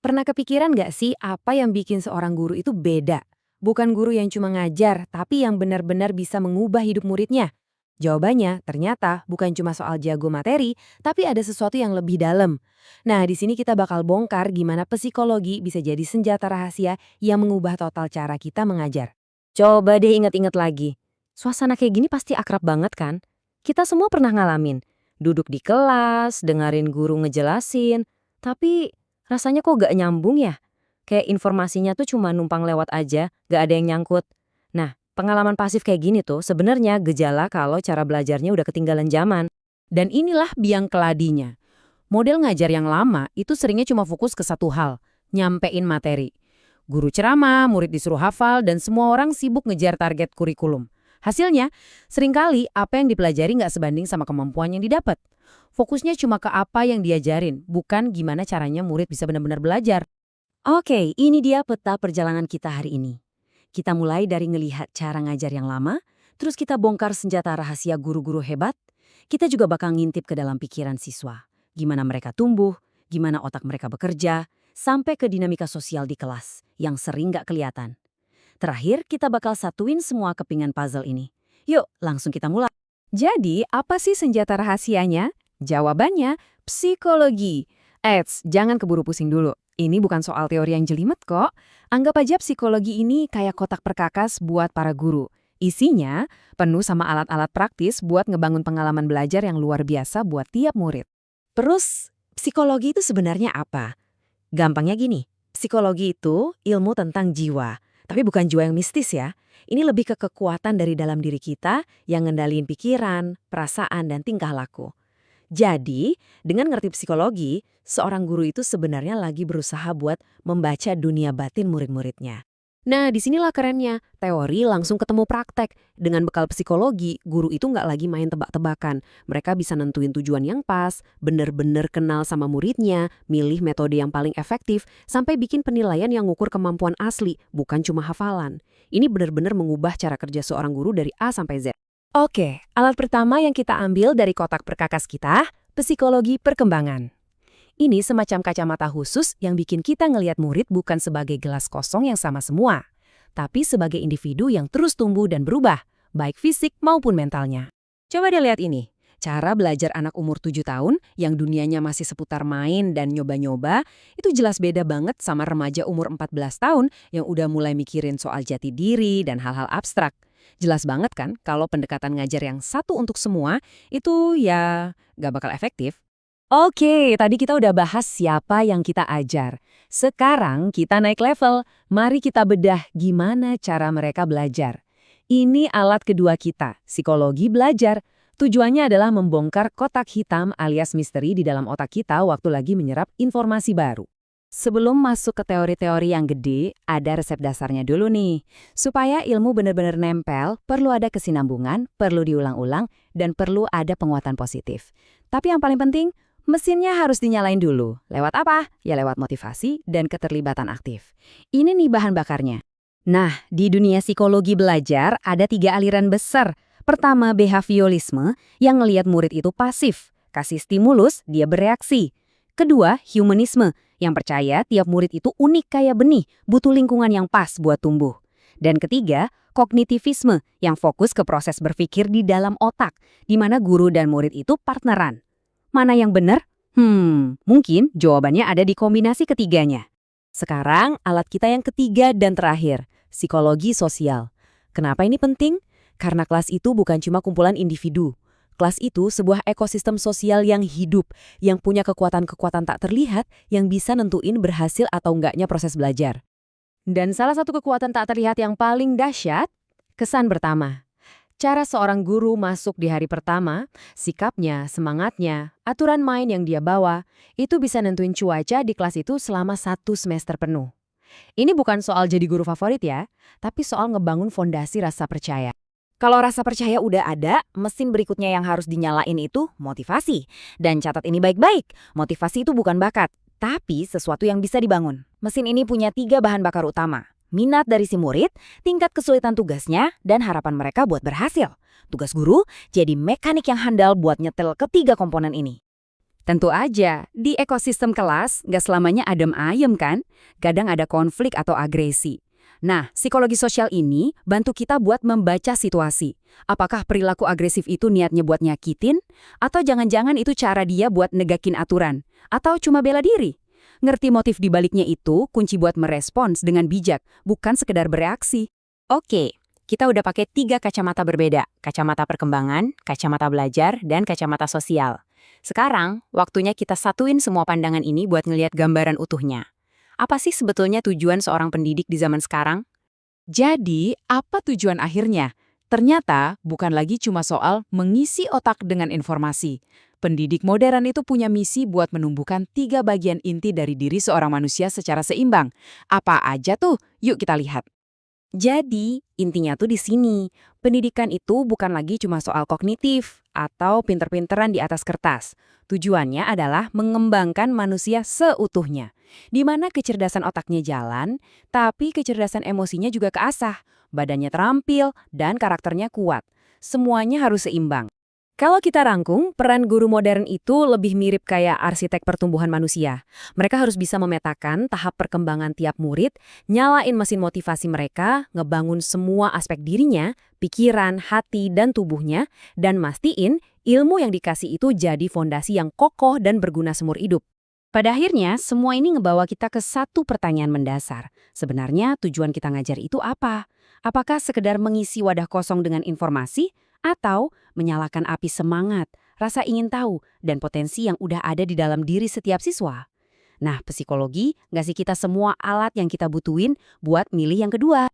Pernah kepikiran nggak sih apa yang bikin seorang guru itu beda? Bukan guru yang cuma ngajar, tapi yang benar-benar bisa mengubah hidup muridnya. Jawabannya ternyata bukan cuma soal jago materi, tapi ada sesuatu yang lebih dalam. Nah, di sini kita bakal bongkar gimana psikologi bisa jadi senjata rahasia yang mengubah total cara kita mengajar. Coba deh ingat-ingat lagi. Suasana kayak gini pasti akrab banget kan? Kita semua pernah ngalamin. Duduk di kelas, dengerin guru ngejelasin, tapi rasanya kok gak nyambung ya? Kayak informasinya tuh cuma numpang lewat aja, gak ada yang nyangkut. Nah, pengalaman pasif kayak gini tuh sebenarnya gejala kalau cara belajarnya udah ketinggalan zaman. Dan inilah biang keladinya. Model ngajar yang lama itu seringnya cuma fokus ke satu hal, nyampein materi. Guru ceramah, murid disuruh hafal, dan semua orang sibuk ngejar target kurikulum. Hasilnya, seringkali apa yang dipelajari nggak sebanding sama kemampuan yang didapat. Fokusnya cuma ke apa yang diajarin, bukan gimana caranya murid bisa benar-benar belajar. Oke, ini dia peta perjalanan kita hari ini. Kita mulai dari ngelihat cara ngajar yang lama, terus kita bongkar senjata rahasia guru-guru hebat. Kita juga bakal ngintip ke dalam pikiran siswa. Gimana mereka tumbuh, gimana otak mereka bekerja, sampai ke dinamika sosial di kelas yang sering nggak kelihatan. Terakhir, kita bakal satuin semua kepingan puzzle ini. Yuk, langsung kita mulai. Jadi, apa sih senjata rahasianya? Jawabannya, psikologi. Eits, jangan keburu pusing dulu. Ini bukan soal teori yang jelimet kok. Anggap aja psikologi ini kayak kotak perkakas buat para guru. Isinya penuh sama alat-alat praktis buat ngebangun pengalaman belajar yang luar biasa buat tiap murid. Terus, psikologi itu sebenarnya apa? Gampangnya gini, psikologi itu ilmu tentang jiwa. Tapi bukan jiwa yang mistis ya. Ini lebih ke kekuatan dari dalam diri kita yang ngendaliin pikiran, perasaan, dan tingkah laku. Jadi, dengan ngerti psikologi, seorang guru itu sebenarnya lagi berusaha buat membaca dunia batin murid-muridnya. Nah, disinilah kerennya. Teori langsung ketemu praktek. Dengan bekal psikologi, guru itu nggak lagi main tebak-tebakan. Mereka bisa nentuin tujuan yang pas, bener-bener kenal sama muridnya, milih metode yang paling efektif, sampai bikin penilaian yang ngukur kemampuan asli, bukan cuma hafalan. Ini bener-bener mengubah cara kerja seorang guru dari A sampai Z. Oke, alat pertama yang kita ambil dari kotak perkakas kita, psikologi perkembangan. Ini semacam kacamata khusus yang bikin kita ngelihat murid bukan sebagai gelas kosong yang sama semua, tapi sebagai individu yang terus tumbuh dan berubah, baik fisik maupun mentalnya. Coba deh lihat ini. Cara belajar anak umur 7 tahun yang dunianya masih seputar main dan nyoba-nyoba, itu jelas beda banget sama remaja umur 14 tahun yang udah mulai mikirin soal jati diri dan hal-hal abstrak. Jelas banget kan kalau pendekatan ngajar yang satu untuk semua itu ya gak bakal efektif. Oke, tadi kita udah bahas siapa yang kita ajar. Sekarang kita naik level. Mari kita bedah gimana cara mereka belajar. Ini alat kedua kita, psikologi belajar. Tujuannya adalah membongkar kotak hitam alias misteri di dalam otak kita waktu lagi menyerap informasi baru. Sebelum masuk ke teori-teori yang gede, ada resep dasarnya dulu nih. Supaya ilmu benar-benar nempel, perlu ada kesinambungan, perlu diulang-ulang, dan perlu ada penguatan positif. Tapi yang paling penting, mesinnya harus dinyalain dulu. Lewat apa? Ya lewat motivasi dan keterlibatan aktif. Ini nih bahan bakarnya. Nah, di dunia psikologi belajar ada 3 aliran besar. Pertama, behaviorisme yang ngelihat murid itu pasif. Kasih stimulus, dia bereaksi. Kedua, humanisme yang percaya tiap murid itu unik kayak benih, butuh lingkungan yang pas buat tumbuh. Dan ketiga, kognitivisme yang fokus ke proses berpikir di dalam otak, di mana guru dan murid itu partneran. Mana yang benar? Mungkin jawabannya ada di kombinasi ketiganya. Sekarang alat kita yang ketiga dan terakhir, psikologi sosial. Kenapa ini penting? Karena kelas itu bukan cuma kumpulan individu. Kelas itu sebuah ekosistem sosial yang hidup, yang punya kekuatan-kekuatan tak terlihat yang bisa nentuin berhasil atau enggaknya proses belajar. Dan salah satu kekuatan tak terlihat yang paling dahsyat, kesan pertama. Cara seorang guru masuk di hari pertama, sikapnya, semangatnya, aturan main yang dia bawa, itu bisa nentuin cuaca di kelas itu selama 1 semester penuh. Ini bukan soal jadi guru favorit ya, tapi soal ngebangun fondasi rasa percaya. Kalau rasa percaya udah ada, mesin berikutnya yang harus dinyalain itu motivasi. Dan catat ini baik-baik, motivasi itu bukan bakat, tapi sesuatu yang bisa dibangun. Mesin ini punya 3 bahan bakar utama. Minat dari si murid, tingkat kesulitan tugasnya, dan harapan mereka buat berhasil. Tugas guru jadi mekanik yang handal buat nyetel ketiga komponen ini. Tentu aja, di ekosistem kelas nggak selamanya adem ayem kan? Kadang ada konflik atau agresi. Nah, psikologi sosial ini bantu kita buat membaca situasi. Apakah perilaku agresif itu niatnya buat nyakitin? Atau jangan-jangan itu cara dia buat negakin aturan? Atau cuma bela diri? Ngerti motif di baliknya itu kunci buat merespons dengan bijak, bukan sekedar bereaksi. Oke, kita udah pakai 3 kacamata berbeda. Kacamata perkembangan, kacamata belajar, dan kacamata sosial. Sekarang, waktunya kita satuin semua pandangan ini buat ngelihat gambaran utuhnya. Apa sih sebetulnya tujuan seorang pendidik di zaman sekarang? Jadi, apa tujuan akhirnya? Ternyata bukan lagi cuma soal mengisi otak dengan informasi. Pendidik modern itu punya misi buat menumbuhkan 3 bagian inti dari diri seorang manusia secara seimbang. Apa aja tuh? Yuk kita lihat. Jadi, intinya tuh di sini. Pendidikan itu bukan lagi cuma soal kognitif atau pinter-pinteran di atas kertas. Tujuannya adalah mengembangkan manusia seutuhnya. Di mana kecerdasan otaknya jalan, tapi kecerdasan emosinya juga keasah. Badannya terampil, dan karakternya kuat. Semuanya harus seimbang. Kalau kita rangkum, peran guru modern itu lebih mirip kayak arsitek pertumbuhan manusia. Mereka harus bisa memetakan tahap perkembangan tiap murid, nyalain mesin motivasi mereka, ngebangun semua aspek dirinya, pikiran, hati, dan tubuhnya, dan mastiin ilmu yang dikasih itu jadi fondasi yang kokoh dan berguna seumur hidup. Pada akhirnya, semua ini ngebawa kita ke satu pertanyaan mendasar. Sebenarnya tujuan kita ngajar itu apa? Apakah sekedar mengisi wadah kosong dengan informasi? Atau menyalakan api semangat, rasa ingin tahu, dan potensi yang udah ada di dalam diri setiap siswa? Nah, psikologi ngasih kita semua alat yang kita butuhin buat milih yang kedua.